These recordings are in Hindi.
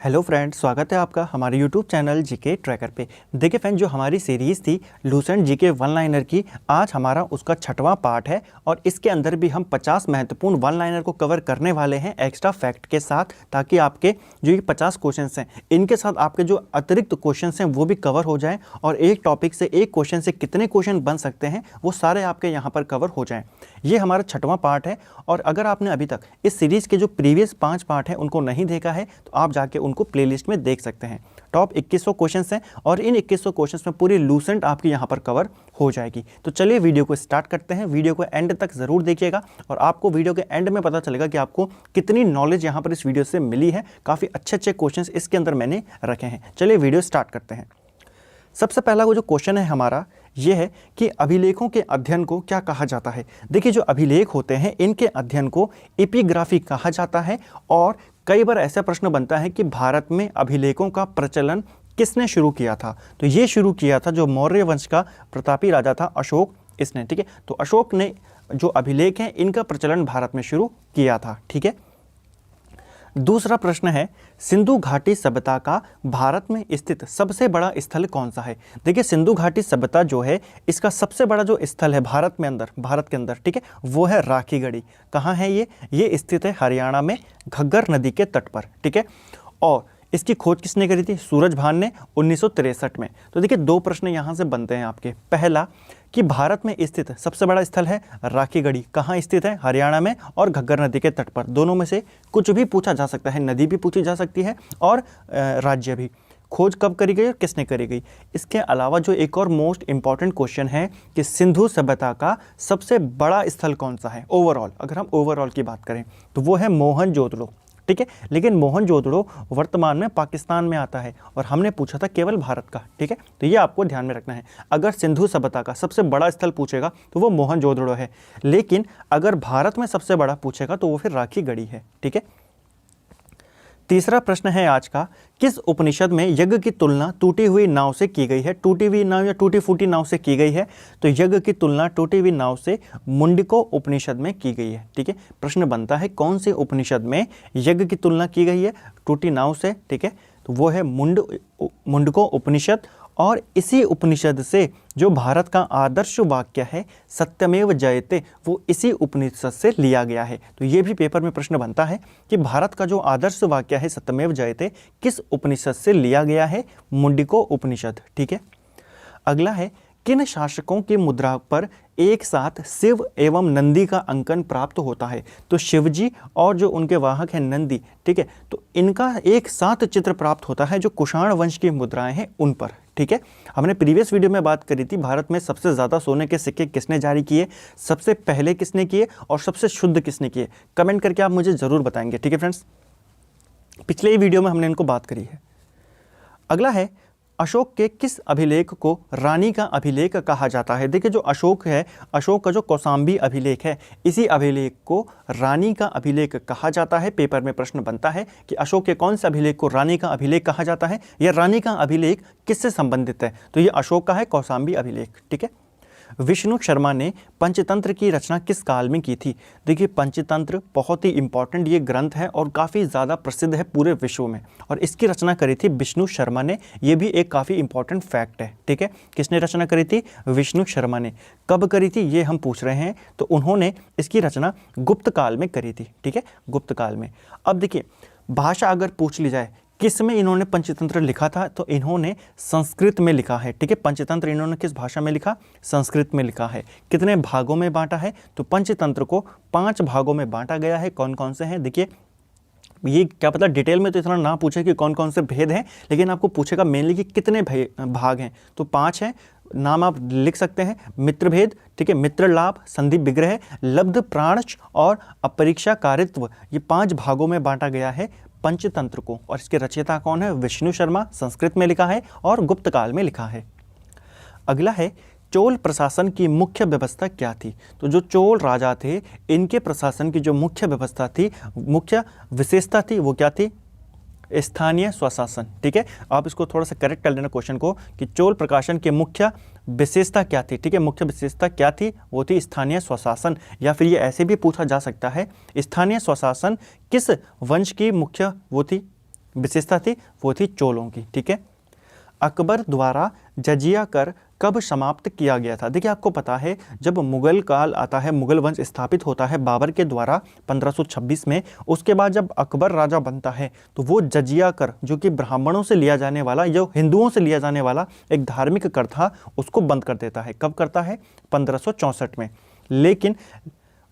हेलो फ्रेंड्स, स्वागत है आपका हमारे यूट्यूब चैनल जीके ट्रैकर पे। देखिए फ्रेंड, जो हमारी सीरीज़ थी लूसेंट जीके वन लाइनर की, आज हमारा उसका 6वां पार्ट है और इसके अंदर भी हम 50 महत्वपूर्ण वन लाइनर को कवर करने वाले हैं एक्स्ट्रा फैक्ट के साथ, ताकि आपके जो ये 50 क्वेश्चंस हैं इनके साथ आपके जो अतिरिक्त क्वेश्चंस हैं वो भी कवर हो जाएँ और एक टॉपिक से, एक क्वेश्चन से कितने क्वेश्चन बन सकते हैं वो सारे आपके यहाँ पर कवर हो जाएँ। ये हमारा 6वां पार्ट है और अगर आपने अभी तक इस सीरीज़ के जो प्रीवियस 5 पार्ट हैं उनको नहीं देखा है तो आप जाके उनको प्लेलिस्ट में देख सकते हैं। टॉप 2100 क्वेश्चंस हैं और इन 2100 क्वेश्चंस में पूरी लूसेंट आपकी यहाँ पर कवर हो जाएगी। तो चलिए वीडियो को स्टार्ट करते हैं। वीडियो को एंड तक ज़रूर देखिएगा और आपको वीडियो के एंड में पता चलेगा कि आपको कितनी नॉलेज यहाँ पर इस वीडियो से मिली है। काफ़ी अच्छे क्वेश्चंस इसके अंदर मैंने रखे हैं। चलिए वीडियो स्टार्ट करते हैं। सबसे पहला वो जो क्वेश्चन है हमारा ये है कि अभिलेखों के अध्ययन को क्या कहा जाता है। देखिए, जो अभिलेख होते हैं इनके अध्ययन को एपिग्राफी कहा जाता है और कई बार ऐसा प्रश्न बनता है कि भारत में अभिलेखों का प्रचलन किसने शुरू किया था। तो ये शुरू किया था जो मौर्य वंश का प्रतापी राजा था अशोक, इसने। ठीक है, तो अशोक ने जो अभिलेख हैं इनका प्रचलन भारत में शुरू किया था। ठीक है, दूसरा प्रश्न है, सिंधु घाटी सभ्यता का भारत में स्थित सबसे बड़ा स्थल कौन सा है। देखिए, सिंधु घाटी सभ्यता जो है इसका सबसे बड़ा जो स्थल है भारत के अंदर, ठीक है, वो है राखीगढ़ी। कहाँ है ये स्थित है हरियाणा में, घग्गर नदी के तट पर। ठीक है, और इसकी खोज किसने करी थी? सूरजभान ने 1963 में। तो देखिए, दो प्रश्न यहाँ से बनते हैं आपके। पहला कि भारत में स्थित सबसे बड़ा स्थल है राखीगढ़ी, कहाँ स्थित है? हरियाणा में और घग्गर नदी के तट पर। दोनों में से कुछ भी पूछा जा सकता है, नदी भी पूछी जा सकती है और राज्य भी। खोज कब करी गई और किसने करी गई? इसके अलावा जो एक और मोस्ट इंपॉर्टेंट क्वेश्चन है कि सिंधु सभ्यता का सबसे बड़ा स्थल कौन सा है ओवरऑल। अगर हम ओवरऑल की बात करें तो वो है मोहनजोदड़ो। ठीक है, लेकिन मोहनजोदड़ो वर्तमान में पाकिस्तान में आता है और हमने पूछा था केवल भारत का। ठीक है, तो ये आपको ध्यान में रखना है। अगर सिंधु सभ्यता का सबसे बड़ा स्थल पूछेगा तो वो मोहनजोदड़ो है, लेकिन अगर भारत में सबसे बड़ा पूछेगा तो वो फिर राखीगढ़ी है। ठीक है, तीसरा प्रश्न है आज का, किस उपनिषद में यज्ञ की तुलना टूटी हुई नाव से की गई है? टूटी हुई नाव या टूटी फूटी नाव से की गई है, तो यज्ञ की तुलना टूटी हुई नाव से मुंडको उपनिषद में की गई है। ठीक है, प्रश्न बनता है कौन से उपनिषद में यज्ञ की तुलना की गई है टूटी नाव से? ठीक है, तो वो है मुंडको उपनिषद और इसी उपनिषद से जो भारत का आदर्श वाक्य है सत्यमेव जयते, वो इसी उपनिषद से लिया गया है। तो ये भी पेपर में प्रश्न बनता है कि भारत का जो आदर्श वाक्य है सत्यमेव जयते किस उपनिषद से लिया गया है? मुंडको उपनिषद। ठीक है, अगला है, किन शासकों की मुद्रा पर एक साथ शिव एवं नंदी का अंकन प्राप्त होता है? तो शिवजी और जो उनके वाहक हैं नंदी, ठीक है, तो इनका एक साथ चित्र प्राप्त होता है जो कुषाण वंश की मुद्राएं हैं उन पर। ठीक है, हमने प्रीवियस वीडियो में बात करी थी भारत में सबसे ज़्यादा सोने के सिक्के किसने जारी किए, सबसे पहले किसने किए और सबसे शुद्ध किसने किए। कमेंट करके आप मुझे ज़रूर बताएंगे। ठीक है फ्रेंड्स, पिछले ही वीडियो में हमने इनको बात करी है। अगला है, अशोक के किस अभिलेख को रानी का अभिलेख कहा जाता है? देखिए, जो अशोक है, अशोक का जो कौशाम्बी अभिलेख है, इसी अभिलेख को रानी का अभिलेख कहा जाता है। पेपर में प्रश्न बनता है कि अशोक के कौन से अभिलेख को रानी का अभिलेख कहा जाता है या रानी का अभिलेख किससे संबंधित है? तो ये अशोक का है कौशाम्बी अभिलेख। ठीक है, विष्णु शर्मा ने पंचतंत्र की रचना किस काल में की थी? देखिए, पंचतंत्र बहुत ही इंपॉर्टेंट ये ग्रंथ है और काफ़ी ज़्यादा प्रसिद्ध है पूरे विश्व में और इसकी रचना करी थी विष्णु शर्मा ने। ये भी एक काफ़ी इंपॉर्टेंट फैक्ट है। ठीक है, किसने रचना करी थी? विष्णु शर्मा ने। कब करी थी ये हम पूछ रहे हैं, तो उन्होंने इसकी रचना गुप्त काल में करी थी। ठीक है, गुप्त काल में। अब देखिए, भाषा अगर पूछ ली जाए किस में इन्होंने पंचतंत्र लिखा था, तो इन्होंने संस्कृत में लिखा है। ठीक है, पंचतंत्र इन्होंने किस भाषा में लिखा? संस्कृत में लिखा है। कितने भागों में बांटा है? तो पंचतंत्र को 5 भागों में बांटा गया है। कौन कौन से हैं? देखिए, ये क्या पता डिटेल में तो इतना ना पूछे कि कौन कौन से भेद हैं, लेकिन आपको पूछेगा मेनली कि कितने भाग हैं। तो 5 हैं, नाम आप लिख सकते हैं। मित्र भेद, ठीक है, मित्र लाभ, संधि विग्रह, लब्ध प्राणच और अपरीक्षा कारित्व, ये 5 भागों में बांटा गया है पंचतंत्र को। और इसके रचयिता कौन है? विष्णु शर्मा। संस्कृत में लिखा है और गुप्त काल में लिखा है। अगला है, चोल प्रशासन की मुख्य व्यवस्था क्या थी? तो जो चोल राजा थे इनके प्रशासन की जो मुख्य व्यवस्था थी, मुख्य विशेषता थी, वो क्या थी? स्थानीय स्वशासन। ठीक है, आप इसको थोड़ा सा करेक्ट कर लेना क्वेश्चन को कि चोल प्रकाशन की मुख्य विशेषता क्या थी। ठीक है, मुख्य विशेषता क्या थी? वो थी स्थानीय स्वशासन। या फिर ये ऐसे भी पूछा जा सकता है, स्थानीय स्वशासन किस वंश की मुख्य वो थी विशेषता थी वो थी चोलों की। ठीक है, अकबर द्वारा जजिया कर कब समाप्त किया गया था? देखिए आपको पता है जब मुगल काल आता है, मुगल वंश स्थापित होता है बाबर के द्वारा 1526 में, उसके बाद जब अकबर राजा बनता है तो वो जजिया कर जो कि ब्राह्मणों से लिया जाने वाला, जो हिंदुओं से लिया जाने वाला एक धार्मिक कर था, उसको बंद कर देता है। कब करता है? 1564 में। लेकिन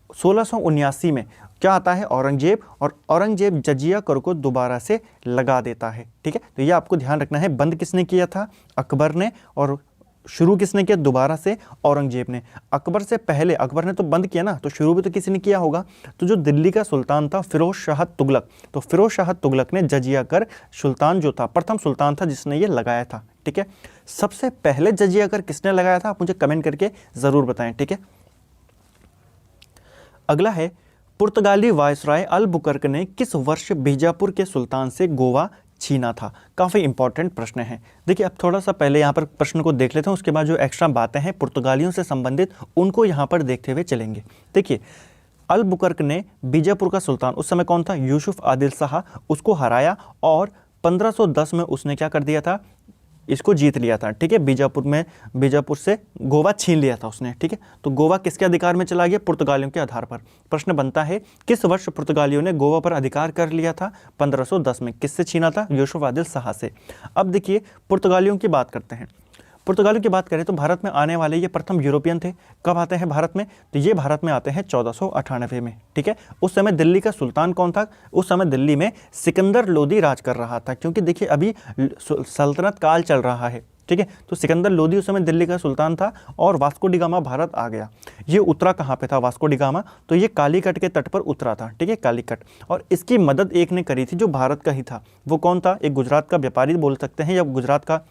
1679 में क्या आता है? औरंगजेब, और औरंगजेब जजिया कर को दोबारा से लगा देता है। ठीक है, तो ये आपको ध्यान रखना है, बंद किसने किया था? अकबर ने, और शुरू किसने किया? दोबारा से औरंगजेब ने। अकबर से पहले, अकबर ने तो बंद किया ना, तो शुरू भी तो किसी ने किया होगा। तो जो दिल्ली का सुल्तान था फिरोज शाह तुगलक, तो फिरोज शाह तुगलक ने जजिया कर, सुल्तान जो था, प्रथम सुल्तान था जिसने ये लगाया था। ठीक है, सबसे पहले जजिया कर किसने लगाया था? आप मुझे कमेंट करके जरूर बताएं। ठीक है, अगला है, पुर्तगाली वायसराय अलबुकर्क ने किस वर्ष बीजापुर के सुल्तान से गोवा छीना था? काफ़ी इंपॉर्टेंट प्रश्न है। देखिए अब थोड़ा सा पहले यहाँ पर प्रश्न को देख लेते हैं, उसके बाद जो एक्स्ट्रा बातें हैं पुर्तगालियों से संबंधित उनको यहाँ पर देखते हुए चलेंगे। देखिए अलबुकर्क ने बीजापुर का सुल्तान, उस समय कौन था? यूसुफ आदिल शाह, उसको हराया और 1510 में उसने क्या कर दिया था? इसको जीत लिया था। ठीक है, बीजापुर से गोवा छीन लिया था उसने। ठीक है, तो गोवा किसके अधिकार में चला गया? पुर्तगालियों के आधार पर। प्रश्न बनता है किस वर्ष पुर्तगालियों ने गोवा पर अधिकार कर लिया था? 1510 में। किससे छीना था? यूसुफ आदिल शाह से। अब देखिए पुर्तगालियों की बात करते हैं। पुर्तगालियों की बात करें तो भारत में आने वाले ये प्रथम यूरोपियन थे। कब आते हैं भारत में? तो ये भारत में आते हैं 1498 में। ठीक है, उस समय दिल्ली का सुल्तान कौन था? उस समय दिल्ली में सिकंदर लोदी राज कर रहा था, क्योंकि देखिए अभी सल्तनत काल चल रहा है। ठीक है, तो सिकंदर लोदी उस समय दिल्ली का सुल्तान था और वास्को डी गामा भारत आ गया। ये उतरा कहाँ पे था वास्को डी गामा? तो ये कालीकट के तट पर उतरा था। ठीक है, कालीकट, और इसकी मदद एक ने करी थी जो भारत का ही था। वो कौन था? एक गुजरात का व्यापारी बोल सकते हैं, या गुजरात का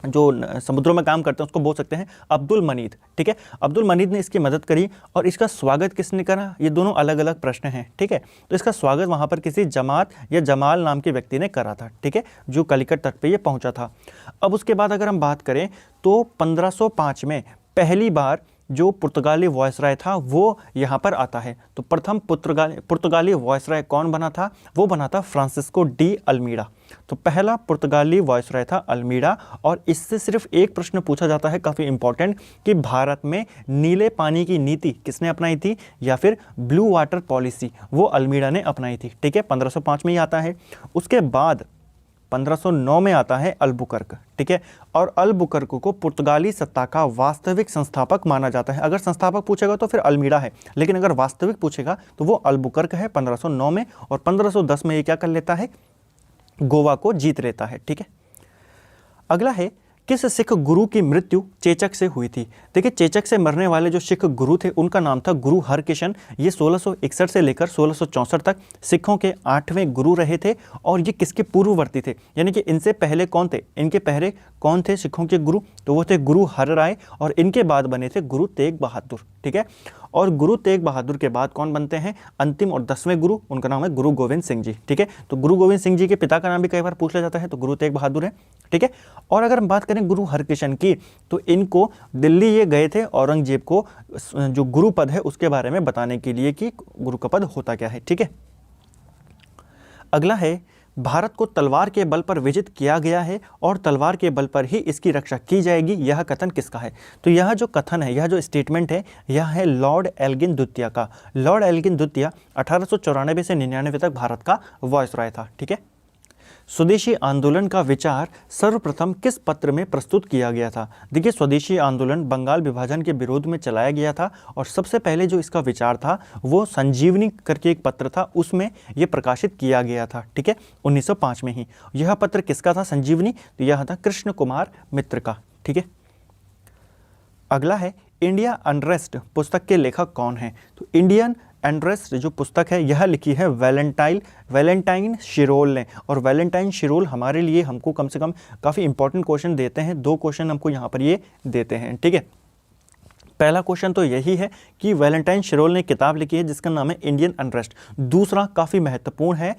जो समुद्रों में काम करते हैं उसको बोल सकते हैं, अब्दुल मनीद। ठीक है, अब्दुल मनीद ने इसकी मदद करी। और इसका स्वागत किसने करा? ये दोनों अलग अलग प्रश्न हैं। ठीक है, तो इसका स्वागत वहाँ पर किसी जमात या जमाल नाम के व्यक्ति ने करा था। ठीक है, जो कालीकट तट पे ये पहुँचा था। अब उसके बाद अगर हम बात करें तो 1505 में पहली बार जो पुर्तगाली वॉयसराय था वो यहाँ पर आता है। तो प्रथम पुर्तगाली वॉयसराय कौन बना था? वो बना था फ्रांसिस्को डी अल्मीडा। तो पहला पुर्तगाली वॉयसराय था अल्मीडा। और इससे सिर्फ एक प्रश्न पूछा जाता है, काफ़ी इंपॉर्टेंट, कि भारत में नीले पानी की नीति किसने अपनाई थी, या फिर ब्लू वाटर पॉलिसी वो अल्मीडा ने अपनाई थी। ठीक है, 1505 में ही आता है। उसके बाद 1509 में आता है अलबुकर्क। ठीक है, और अलबुकर्क को पुर्तगाली सत्ता का वास्तविक संस्थापक माना जाता है। अगर संस्थापक पूछेगा तो फिर अल्मीडा है, लेकिन अगर वास्तविक पूछेगा तो वो अलबुकर्क है 1509 में। और 1510 में ये क्या कर लेता है? गोवा को जीत लेता है। ठीक है, अगला है, किस सिख गुरु की मृत्यु चेचक से हुई थी? देखिए चेचक से मरने वाले जो सिख गुरु थे उनका नाम था गुरु हरकिशन। ये 1661 से लेकर 1664 तक सिखों के 8वें गुरु रहे थे। और ये किसके पूर्ववर्ती थे? यानी कि इनसे पहले कौन थे? इनके पहले कौन थे सिखों के गुरु? तो वो थे गुरु हर राय, और इनके बाद बने थे गुरु तेग बहादुर। ठीक है, और गुरु तेग बहादुर के बाद कौन बनते हैं? अंतिम और 10वें गुरु, उनका नाम है गुरु गोविंद सिंह जी। ठीक है, तो गुरु गोविंद सिंह जी के पिता का नाम भी कई बार पूछ लिया जाता है, तो गुरु तेग बहादुर है। ठीक है, और अगर हम बात करें गुरु हरकिशन की, तो इनको दिल्ली ये गए थे औरंगजेब को जो गुरु पद है उसके बारे में बताने के लिए कि गुरु का पद होता क्या है। ठीक है, अगला है, भारत को तलवार के बल पर विजित किया गया है और तलवार के बल पर ही इसकी रक्षा की जाएगी, यह कथन किसका है? तो यह जो कथन है, यह जो स्टेटमेंट है, यह है लॉर्ड एल्गिन द्वितीय का। लॉर्ड एल्गिन द्वितीय 1894 से 99 तक भारत का वॉयसराय था। ठीक है, स्वदेशी आंदोलन का विचार सर्वप्रथम किस पत्र में प्रस्तुत किया गया था? देखिए स्वदेशी आंदोलन बंगाल विभाजन के विरोध में चलाया गया था, और सबसे पहले जो इसका विचार था वो संजीवनी करके एक पत्र था, उसमें यह प्रकाशित किया गया था। ठीक है, 1905 में ही। यह पत्र किसका था संजीवनी? तो यह था कृष्ण कुमार मित्र का। ठीक है, अगला है, इंडिया अनरेस्ट पुस्तक के लेखक कौन है? तो इंडियन अनरेस्ट जो पुस्तक है यह लिखी है वैलेंटाइन शिरोल ने। और वैलेंटाइन शिरोल हमारे लिए, हमको कम से कम काफ़ी इंपॉर्टेंट क्वेश्चन देते हैं। 2 क्वेश्चन हमको यहाँ पर ये देते हैं। ठीक है, पहला क्वेश्चन तो यही है कि वैलेंटाइन शिरोल ने किताब लिखी है जिसका नाम है इंडियन अनरेस्ट। दूसरा काफ़ी महत्वपूर्ण है,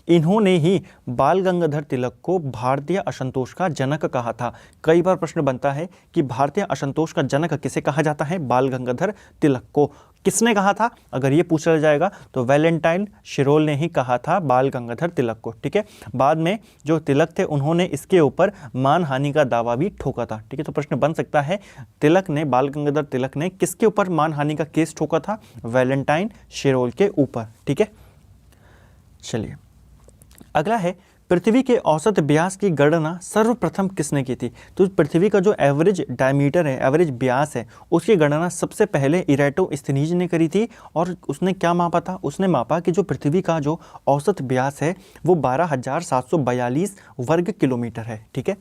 इन्होंने ही बाल गंगाधर तिलक को भारतीय असंतोष का जनक कहा था। कई बार प्रश्न बनता है कि भारतीय असंतोष का जनक किसे कहा जाता है? बाल गंगाधर तिलक को। किसने कहा था? अगर ये पूछा जाएगा तो वैलेंटाइन शिरोल ने ही कहा था बाल गंगाधर तिलक को। ठीक है, बाद में जो तिलक थे उन्होंने इसके ऊपर मानहानि का दावा भी ठोका था। ठीक है, तो प्रश्न बन सकता है तिलक ने, बाल गंगाधर तिलक ने किसके ऊपर मानहानि का केस ठोका था? वैलेंटाइन शिरोल के ऊपर। ठीक है, चलिए अगला है, पृथ्वी के औसत व्यास की गणना सर्वप्रथम किसने की थी? तो पृथ्वी का जो एवरेज डायमीटर है, एवरेज व्यास है, उसकी गणना सबसे पहले इराटोस्थनीज ने करी थी। और उसने क्या मापा था? उसने मापा कि जो पृथ्वी का जो औसत व्यास है वो 12,742 वर्ग किलोमीटर है। ठीक है,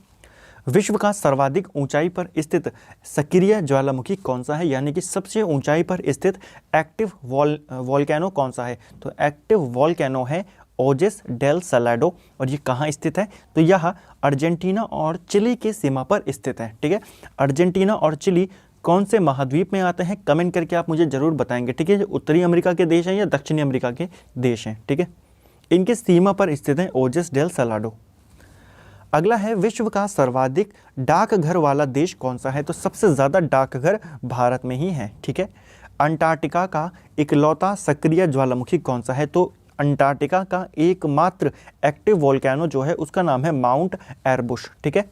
विश्व का सर्वाधिक ऊंचाई पर स्थित सक्रिय ज्वालामुखी कौन सा है, यानी कि सबसे ऊंचाई पर स्थित एक्टिव वॉल्केनो कौन सा है? तो एक्टिव वॉल्केनो है ओजेस डेल सलाडो। और ये कहाँ स्थित है? तो यह अर्जेंटीना और चिली की सीमा पर स्थित है। ठीक है, अर्जेंटीना और चिली कौन से महाद्वीप में आते हैं? कमेंट करके आप मुझे जरूर बताएंगे। ठीक है, उत्तरी अमेरिका के देश हैं या दक्षिणी अमेरिका के देश हैं? ठीक है, इनके सीमा पर स्थित है ओजेस डेल सलाडो। अगला है, विश्व का सर्वाधिक डाकघर वाला देश कौन सा है? तो सबसे ज़्यादा डाकघर भारत में ही है। ठीक है, अंटार्कटिका का इकलौता सक्रिय ज्वालामुखी कौन सा है? तो अंटार्कटिका का एकमात्र एक्टिव वोल्केनो जो है उसका नाम है माउंट एरबुश। ठीक है,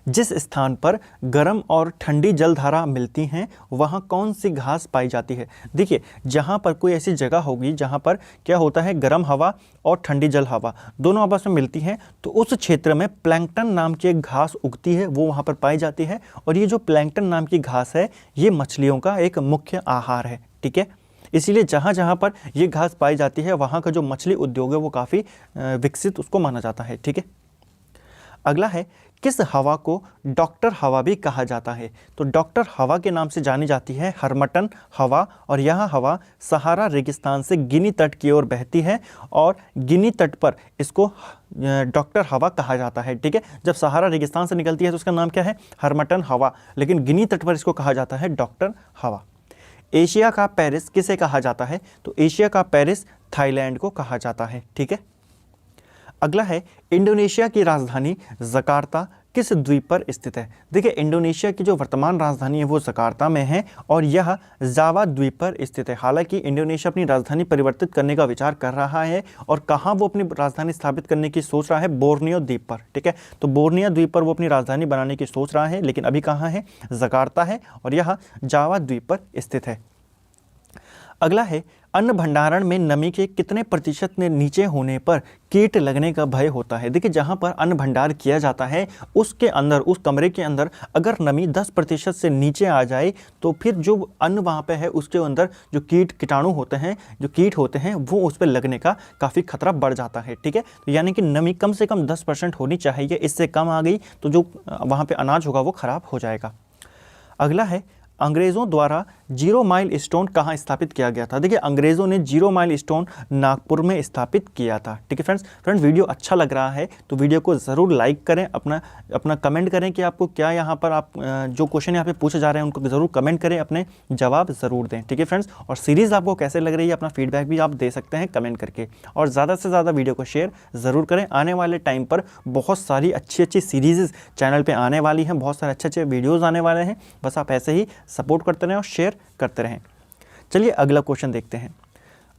जिस स्थान पर गर्म और ठंडी जलधारा मिलती हैं वहाँ कौन सी घास पाई जाती है? देखिए, जहाँ पर कोई ऐसी जगह होगी जहाँ पर क्या होता है, गर्म हवा और ठंडी जल हवा दोनों आपस में मिलती हैं, तो उस क्षेत्र में प्लैंकटन नाम की एक घास उगती है, वो वहाँ पर पाई जाती है। और ये जो प्लैंकटन नाम की घास है ये मछलियों का एक मुख्य आहार है। ठीक है, इसीलिए जहाँ जहाँ पर ये घास पाई जाती है वहाँ का जो मछली उद्योग है वो काफ़ी विकसित उसको माना जाता है। ठीक है, अगला है, किस हवा को डॉक्टर हवा भी कहा जाता है? तो डॉक्टर हवा के नाम से जानी जाती है हर्मटन हवा। और यह हवा सहारा रेगिस्तान से गिनी तट की ओर बहती है और गिनी तट पर इसको डॉक्टर हवा कहा जाता है। ठीक है, जब सहारा रेगिस्तान से निकलती है तो उसका नाम क्या है? हर्मटन हवा, लेकिन गिनी तट पर इसको कहा जाता है डॉक्टर हवा। एशिया का पेरिस किसे कहा जाता है? तो एशिया का पेरिस थाईलैंड को कहा जाता है। ठीक है, अगला है, इंडोनेशिया की राजधानी जकार्ता किस द्वीप पर स्थित है? देखिए, इंडोनेशिया की जो वर्तमान राजधानी है वो जकार्ता में है और यह जावा द्वीप पर स्थित है। हालांकि इंडोनेशिया अपनी राजधानी परिवर्तित करने का विचार कर रहा है और कहाँ वो अपनी राजधानी स्थापित करने की सोच रहा है? बोर्नियो द्वीप पर। ठीक है, तो बोर्नियो द्वीप पर वो अपनी राजधानी बनाने की सोच रहा है, लेकिन अभी कहाँ है? जकार्ता है और यह जावा द्वीप पर स्थित है। अगला है, अन्न भंडारण में नमी के कितने प्रतिशत में नीचे होने पर कीट लगने का भय होता है? देखिए, जहाँ पर अन्न भंडार किया जाता है उसके अंदर, उस कमरे के अंदर अगर नमी 10% से नीचे आ जाए तो फिर जो अन्न वहाँ पे है उसके अंदर जो कीटाणु होते हैं, जो कीट होते हैं, वो उस पर लगने का काफ़ी खतरा बढ़ जाता है। ठीक है, तो यानी कि नमी कम से कम 10% होनी चाहिए, इससे कम आ गई तो जो वहाँ पर अनाज होगा वो ख़राब हो जाएगा। अगला है, अंग्रेज़ों द्वारा 0 माइल स्टोन कहाँ स्थापित किया गया था? देखिए, अंग्रेज़ों ने 0 माइल स्टोन नागपुर में स्थापित किया था। ठीक है फ्रेंड्स, वीडियो अच्छा लग रहा है तो वीडियो को ज़रूर लाइक करें, अपना कमेंट करें कि आपको क्या यहाँ पर आप जो क्वेश्चन यहाँ पे पूछे जा रहे हैं उनको ज़रूर कमेंट करें, अपने जवाब ज़रूर दें। ठीक है फ्रेंड्स, और सीरीज़ आपको कैसे लग रही है अपना फीडबैक भी आप दे सकते हैं कमेंट करके, और ज़्यादा से ज़्यादा वीडियो को शेयर ज़रूर करें। आने वाले टाइम पर बहुत सारी अच्छी सीरीज़ चैनल पर आने वाली हैं, बहुत सारे अच्छे वीडियोज़ आने वाले हैं, बस आप ऐसे ही सपोर्ट करते रहें और शेयर करते रहें। चलिए अगला क्वेश्चन देखते हैं।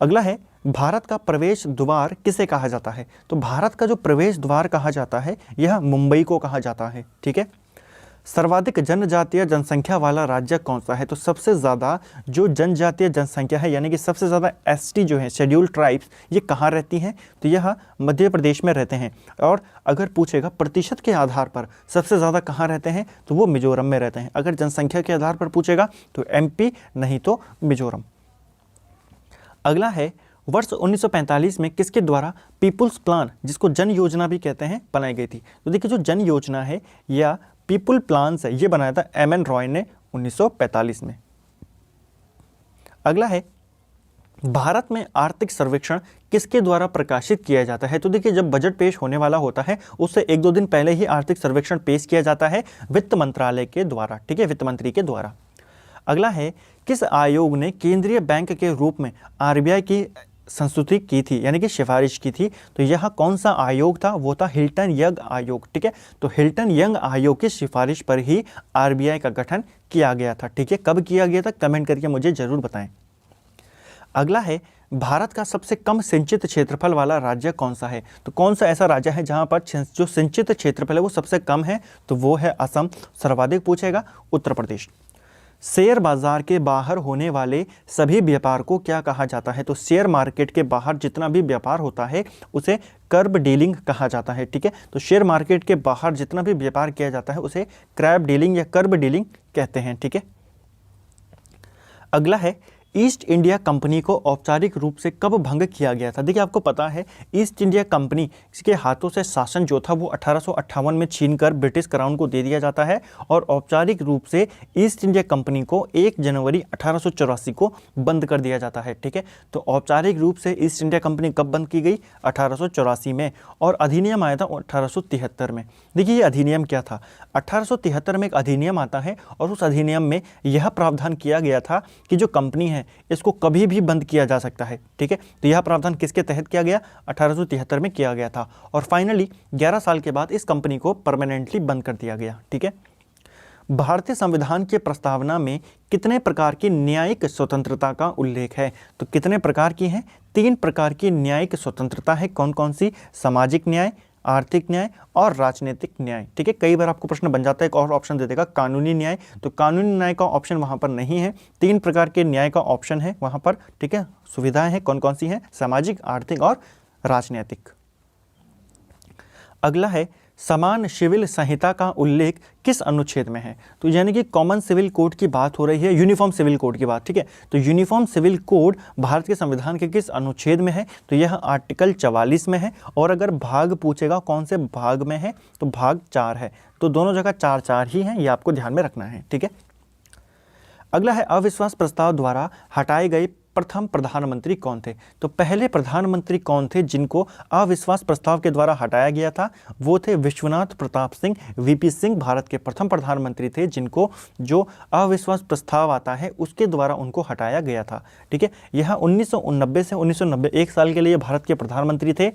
अगला है, भारत का प्रवेश द्वार किसे कहा जाता है? तो भारत का जो प्रवेश द्वार कहा जाता है यह मुंबई को कहा जाता है। ठीक है, सर्वाधिक जनजातीय जनसंख्या वाला राज्य कौन सा है? तो सबसे ज़्यादा जो जनजातीय जनसंख्या है, यानी कि सबसे ज़्यादा एसटी जो है, शेड्यूल ट्राइब्स, ये कहाँ रहती हैं? तो यह मध्य प्रदेश में रहते हैं। और अगर पूछेगा प्रतिशत के आधार पर सबसे ज़्यादा कहाँ रहते हैं, तो वो मिजोरम में रहते हैं। अगर जनसंख्या के आधार पर पूछेगा तो एमपी, नहीं तो मिजोरम। अगला है, वर्ष 1945 में किसके द्वारा पीपुल्स प्लान, जिसको जन योजना भी कहते हैं, बनाई गई थी? तो देखिए, जो जन योजना है या पीपुल प्लान्स है, ये बनाया था एमएन रॉय ने 1945 में। अगला है, भारत में आर्थिक सर्वेक्षण किसके द्वारा प्रकाशित किया जाता है? तो देखिए, जब बजट पेश होने वाला होता है उससे 1-2 दिन पहले ही आर्थिक सर्वेक्षण पेश किया जाता है वित्त मंत्रालय के द्वारा। ठीक है, वित्त मंत्री के द्वारा। अगला है, किस आयोग ने केंद्रीय बैंक के रूप में आरबीआई की संस्तुति की थी, यानी कि सिफारिश की थी। तो यह कौन सा आयोग था? वो था हिल्टन यंग आयोग। ठीक है, तो हिल्टन यंग आयोग की सिफारिश पर ही आरबीआई का गठन किया गया था। ठीक है, कब किया गया था कमेंट करके मुझे जरूर बताएं। अगला है, भारत का सबसे कम सिंचित क्षेत्रफल वाला राज्य कौन सा है? तो कौन सा ऐसा राज्य है जहां पर जो सिंचित क्षेत्रफल है वो सबसे कम है? तो वो है असम। सर्वाधिक पूछेगा उत्तर प्रदेश। शेयर बाजार के बाहर होने वाले सभी व्यापार को क्या कहा जाता है? तो शेयर मार्केट के बाहर जितना भी व्यापार होता है उसे कर्ब डीलिंग कहा जाता है। ठीक है, तो शेयर मार्केट के बाहर जितना भी व्यापार किया जाता है उसे क्रैब डीलिंग या कर्ब डीलिंग कहते हैं। ठीक है, अगला है, ईस्ट इंडिया कंपनी को औपचारिक रूप से कब भंग किया गया था? देखिए, आपको पता है ईस्ट इंडिया कंपनी के हाथों से शासन जो था वो 1858 में छीनकर ब्रिटिश क्राउन को दे दिया जाता है और औपचारिक रूप से ईस्ट इंडिया कंपनी को 1 जनवरी 1884 को बंद कर दिया जाता है। ठीक है, तो औपचारिक रूप से ईस्ट इंडिया कंपनी कब बंद की गई? 1884 में, और अधिनियम आया था 1873 में। देखिए, ये अधिनियम क्या था? 1873 में एक अधिनियम आता है और उस अधिनियम में यह प्रावधान किया गया था कि जो कंपनी है इसको कभी भी बंद किया जा सकता है। ठीक है, तो यह प्रावधान किसके तहत किया गया? 1873 में किया गया था और फाइनली 11 साल के बाद इस कंपनी को परमानेंटली बंद कर दिया गया। ठीक है, भारतीय संविधान के प्रस्तावना में कितने प्रकार की न्यायिक स्वतंत्रता का उल्लेख है? तो कितने प्रकार की हैं? 3 प्रकार की न्यायिक स्वतंत्रता है। कौन कौन सी? सामाजिक न्याय, आर्थिक न्याय और राजनीतिक न्याय। ठीक है, कई बार आपको प्रश्न बन जाता है, एक और ऑप्शन दे देगा कानूनी न्याय, तो कानूनी न्याय का ऑप्शन वहां पर नहीं है। 3 प्रकार के न्याय का ऑप्शन है वहां पर। ठीक है, सुविधाएं हैं, कौन कौन सी हैं? सामाजिक, आर्थिक और राजनीतिक। अगला है, समान सिविल संहिता का उल्लेख किस अनुच्छेद में है? तो यानी कि कॉमन सिविल कोड की बात हो रही है, यूनिफॉर्म सिविल कोड की बात। ठीक है, तो यूनिफॉर्म सिविल कोड भारत के संविधान के किस अनुच्छेद में है? तो यह आर्टिकल 44 में है। और अगर भाग पूछेगा कौन से भाग में है, तो भाग 4 है। तो दोनों जगह 4-4 ही हैं, ये आपको ध्यान में रखना है। ठीक है, अगला है, अविश्वास प्रस्ताव द्वारा हटाए गए प्रथम प्रधानमंत्री कौन थे? तो पहले प्रधानमंत्री कौन थे जिनको अविश्वास प्रस्ताव के द्वारा हटाया गया था? वो थे विश्वनाथ प्रताप सिंह। वीपी सिंह भारत के प्रथम प्रधानमंत्री थे जिनको जो अविश्वास प्रस्ताव आता है उसके द्वारा उनको हटाया गया था। ठीक है, यह 1989 से 1990 1 साल के लिए भारत के प्रधानमंत्री थे।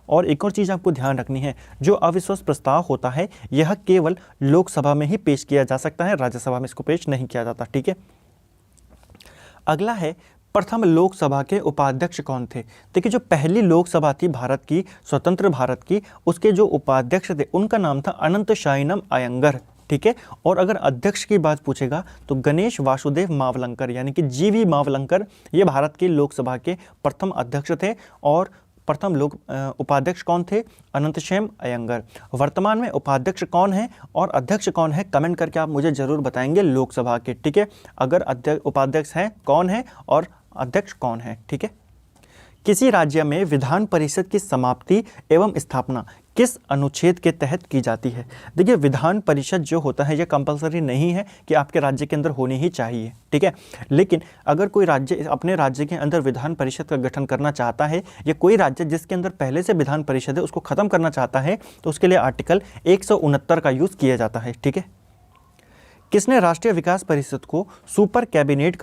और एक और चीज़ आपको ध्यान रखनी है, जो अविश्वास प्रस्ताव होता है यह केवल लोकसभा में ही पेश किया जा सकता है, राज्यसभा में इसको पेश नहीं किया जाता। ठीक है, अगला है, प्रथम लोकसभा के उपाध्यक्ष कौन थे? देखिए, जो पहली लोकसभा थी भारत की, स्वतंत्र भारत की, उसके जो उपाध्यक्ष थे उनका नाम था अनंत शायनम अयंगर। ठीक है, और अगर अध्यक्ष की बात पूछेगा तो गणेश वासुदेव मावलंकर, यानी कि जीवी मावलंकर, ये भारत की लोकसभा के प्रथम अध्यक्ष थे। और प्रथम उपाध्यक्ष कौन थे? अनंतशयम अयंगर। वर्तमान में उपाध्यक्ष कौन है और अध्यक्ष कौन है? कमेंट करके आप मुझे जरूर बताएंगे लोकसभा के। ठीक है, अगर उपाध्यक्ष हैं कौन है और अध्यक्ष कौन है? ठीक है, किसी राज्य में विधान परिषद की समाप्ति एवं स्थापना किस अनुच्छेद के तहत की जाती है? देखिए, विधान परिषद जो होता है यह कंपलसरी नहीं है कि आपके राज्य के अंदर होनी ही चाहिए। ठीक है, लेकिन अगर कोई राज्य अपने राज्य के अंदर विधान परिषद का गठन करना चाहता है या कोई राज्य जिसके अंदर पहले से विधान परिषद है उसको खत्म करना चाहता है तो उसके लिए आर्टिकल 169 का यूज़ किया जाता है। ठीक है, किसने राष्ट्रीय विकास परिषद को सुपर कैबिनेट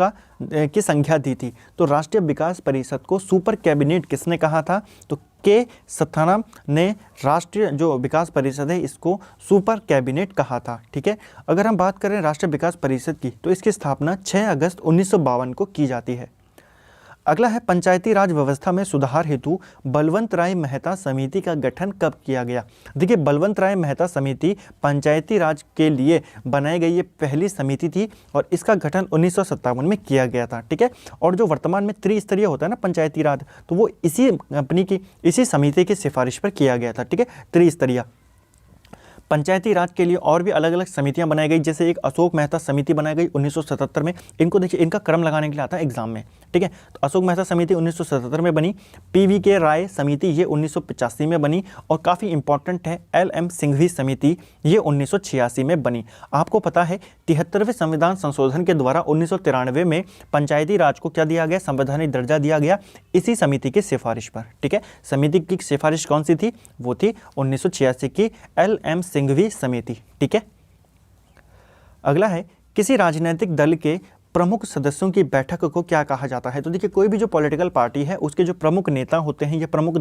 की संज्ञा दी थी? तो राष्ट्रीय विकास परिषद को सुपर कैबिनेट किसने कहा था? तो के सथानम ने राष्ट्रीय जो विकास परिषद है इसको सुपर कैबिनेट कहा था। ठीक है, अगर हम बात करें राष्ट्रीय विकास परिषद की तो इसकी स्थापना 6 अगस्त 1952 को की जाती है। अगला है, पंचायती राज व्यवस्था में सुधार हेतु बलवंत राय मेहता समिति का गठन कब किया गया? देखिए, बलवंत राय मेहता समिति पंचायती राज के लिए बनाई गई ये पहली समिति थी और इसका गठन 1957 में किया गया था। ठीक है, और जो वर्तमान में त्रिस्तरीय होता है ना पंचायती राज, तो वो इसी समिति की सिफारिश पर किया गया था। ठीक है, त्रिस्तरीय। पंचायती राज के लिए और भी अलग अलग समितियां बनाई गई, जैसे एक अशोक मेहता समिति बनाई गई 1977 में। इनको देखिए, इनका क्रम लगाने के लिए आता है एग्जाम में। ठीक है, तो अशोक मेहता समिति 1977 में बनी। PV राय समिति ये 1985 में बनी और काफ़ी इंपॉर्टेंट है LM सिंघवी समिति ये 1986 में बनी। आपको पता है 73वें संविधान संशोधन के द्वारा 1993 में पंचायती राज को क्या दिया गया? संवैधानिक दर्जा दिया गया इसी समिति की सिफारिश पर। ठीक है, समिति की सिफारिश कौन सी थी? वो थी 1986 की LM सिंघवी समिति। ठीक है, अगला है, किसी राजनीतिक दल के प्रमुख सदस्यों की बैठक को क्या कहा जाता है? तो देखिए, कोई भी जो पॉलिटिकल पार्टी है उसके जो प्रमुख नेता होते हैं या प्रमुख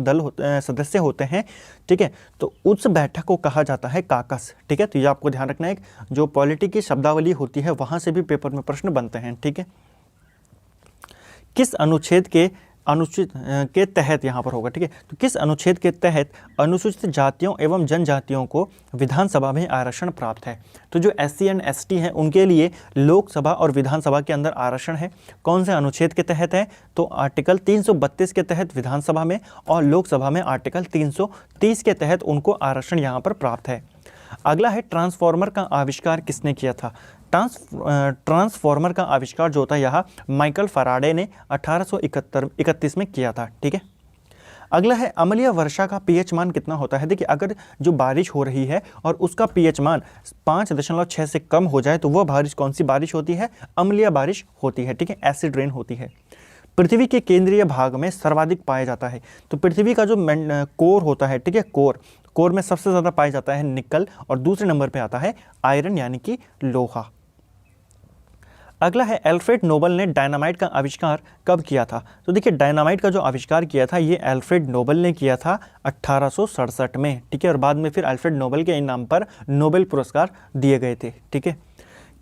सदस्य होते हैं, ठीक है, तो उस बैठक को कहा जाता है काकस, ठीक है। तो ये आपको ध्यान रखना है, जो पॉलिटी की शब्दावली होती है वहाँ से भी पेपर में प्रश्न बनते हैं, ठीक है। किस अनुच्छेद के तहत यहाँ पर होगा, ठीक है, तो किस अनुच्छेद के तहत अनुसूचित जातियों एवं जनजातियों को विधानसभा में आरक्षण प्राप्त है? तो जो SC एंड ST हैं उनके लिए लोकसभा और विधानसभा के अंदर आरक्षण है। कौन से अनुच्छेद के तहत है? तो आर्टिकल 332 के तहत विधानसभा में और लोकसभा में आर्टिकल 330 के तहत उनको आरक्षण यहाँ पर प्राप्त है। अगला है, ट्रांसफार्मर का आविष्कार किसने किया था? ट्रांसफार्मर का आविष्कार जो होता है यह माइकल फैराडे ने 1831 में किया था, ठीक है। अगला है, अम्लीय वर्षा का pH मान कितना होता है? देखिए, अगर जो बारिश हो रही है और उसका pH मान 5.6 से कम हो जाए तो वह बारिश कौन सी बारिश होती है? अम्लीय बारिश होती है, ठीक है, एसिड रेन होती है। पृथ्वी के केंद्रीय भाग में सर्वाधिक पाया जाता है? तो पृथ्वी का जो कोर होता है, ठीक है, कोर में सबसे ज़्यादा पाया जाता है निकल और दूसरे नंबर पे आता है आयरन यानी कि लोहा। अगला है, एल्फ्रेड नोबल ने डायनामाइट का आविष्कार कब किया था? तो देखिए, डायनामाइट का जो आविष्कार किया था ये एल्फ्रेड नोबल ने किया था 1867 में, ठीक है, और बाद में फिर एल्फ्रेड नोबल के नाम पर नोबेल पुरस्कार दिए गए थे, ठीक है।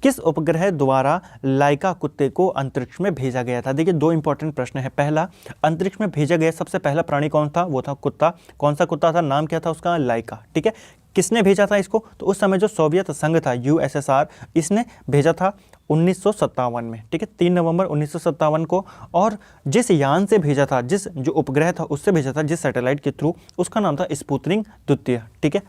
किस उपग्रह द्वारा लाइका कुत्ते को अंतरिक्ष में भेजा गया था? देखिए, दो इंपॉर्टेंट प्रश्न है। पहला, अंतरिक्ष में भेजा गया सबसे पहला प्राणी कौन था? वो था कुत्ता। कौन सा कुत्ता था? नाम क्या था उसका? लाइका, ठीक है। किसने भेजा था इसको? तो उस समय जो सोवियत संघ था, USSR, इसने भेजा था 1957 में, ठीक है, 3 नवंबर 1957 को। और जिस यान से भेजा था, जिस जो उपग्रह था उससे भेजा था, जिस सैटेलाइट के थ्रू, उसका नाम था स्पुतनिक द्वितीय, ठीक है।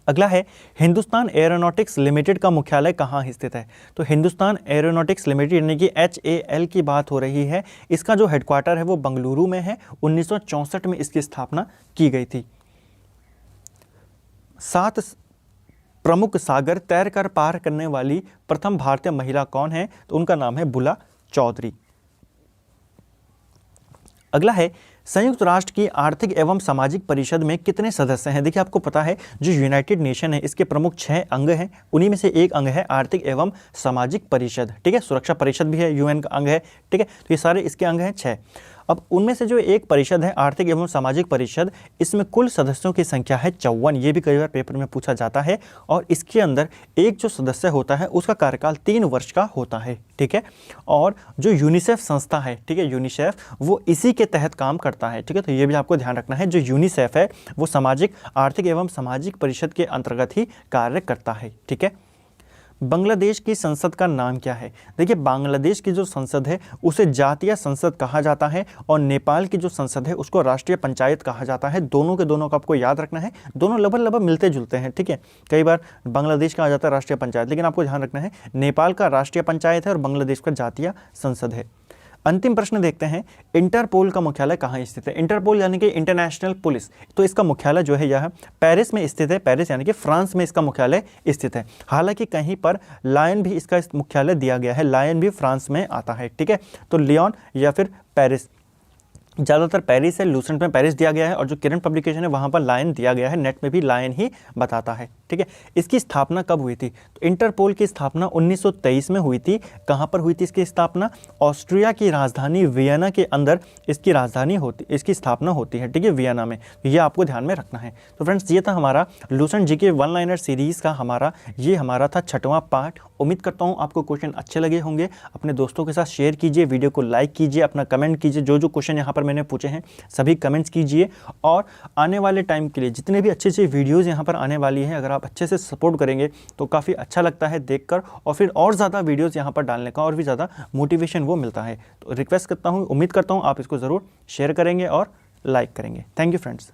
अगला है, हिंदुस्तान एरोनॉटिक्स लिमिटेड का मुख्यालय कहाँ स्थित है? तो हिंदुस्तान एरोनॉटिक्स लिमिटेड यानी कि HAL की बात हो रही है। इसका जो हेडक्वार्टर है वो बंगलुरु में है। 1964 में इसकी स्थापना की गई थी। 7 प्रमुख सागर तैरकर पार करने वाली प्रथम भारतीय महिला कौन है? तो उनका नाम है बुला चौधरी। अगला है, संयुक्त राष्ट्र की आर्थिक एवं सामाजिक परिषद में कितने सदस्य हैं? देखिए, आपको पता है जो यूनाइटेड नेशन है इसके प्रमुख 6 अंग हैं, उन्हीं में से एक अंग है आर्थिक एवं सामाजिक परिषद, ठीक है। सुरक्षा परिषद भी है, UN का अंग है, ठीक है। तो ये सारे इसके अंग हैं 6। अब उनमें से जो एक परिषद है आर्थिक एवं सामाजिक परिषद, इसमें कुल सदस्यों की संख्या है 54। ये भी कई बार पेपर में पूछा जाता है। और इसके अंदर एक जो सदस्य होता है उसका कार्यकाल 3 वर्ष का होता है, ठीक है। और जो यूनिसेफ संस्था है, ठीक है, यूनिसेफ, वो इसी के तहत काम करता है, ठीक है। तो ये भी आपको ध्यान रखना है, जो यूनिसेफ है वो सामाजिक, आर्थिक एवं सामाजिक परिषद के अंतर्गत ही कार्य करता है, ठीक है। बांग्लादेश की संसद का नाम क्या है? देखिए, बांग्लादेश की जो संसद है उसे जातीय संसद कहा जाता है और नेपाल की जो संसद है उसको राष्ट्रीय पंचायत कहा जाता है। दोनों के दोनों को आपको याद रखना है, दोनों लगभग मिलते जुलते हैं, ठीक है। कई बार बांग्लादेश का आ जाता है राष्ट्रीय पंचायत, लेकिन आपको ध्यान रखना है नेपाल का राष्ट्रीय पंचायत है और बांग्लादेश का जातीय संसद है। अंतिम प्रश्न देखते हैं, इंटरपोल का मुख्यालय कहाँ स्थित है? इंटरपोल यानी कि इंटरनेशनल पुलिस, तो इसका मुख्यालय जो है यह पेरिस में स्थित है। पेरिस यानी कि फ्रांस में इसका मुख्यालय स्थित है। हालांकि कहीं पर लायन भी इसका मुख्यालय दिया गया है, लायन भी फ्रांस में आता है, ठीक है। तो लियोन या फिर पेरिस, ज़्यादातर पेरिस है, लूसेंट में पेरिस दिया गया है, और जो किरण पब्लिकेशन है वहाँ पर लायन दिया गया है, नेट में भी लायन ही बताता है, ठीक है। इसकी स्थापना कब हुई थी? तो इंटरपोल की स्थापना 1923 में हुई थी। कहाँ पर हुई थी इसकी स्थापना? ऑस्ट्रिया की राजधानी वियना के अंदर इसकी स्थापना होती है, ठीक है, वियना में। तो ये आपको ध्यान में रखना है। तो फ्रेंड्स, ये था हमारा लूसेंट जीके 1 लाइनर सीरीज़ का हमारा था 6वां पार्ट। उम्मीद करता हूँ आपको क्वेश्चन अच्छे लगे होंगे। अपने दोस्तों के साथ शेयर कीजिए, वीडियो को लाइक कीजिए, अपना कमेंट कीजिए। जो क्वेश्चन यहाँ पर मैंने पूछे हैं सभी कमेंट्स कीजिए। और आने वाले टाइम के लिए जितने भी अच्छे वीडियोज़ यहाँ पर आने वाली हैं, अगर आप अच्छे से सपोर्ट करेंगे तो काफ़ी अच्छा लगता है देखकर, और फिर और ज़्यादा वीडियोज़ यहाँ पर डालने का और भी ज़्यादा मोटिवेशन वो मिलता है। तो रिक्वेस्ट करता हूँ, उम्मीद करता हूँ आप इसको ज़रूर शेयर करेंगे और लाइक करेंगे। Thank you friends.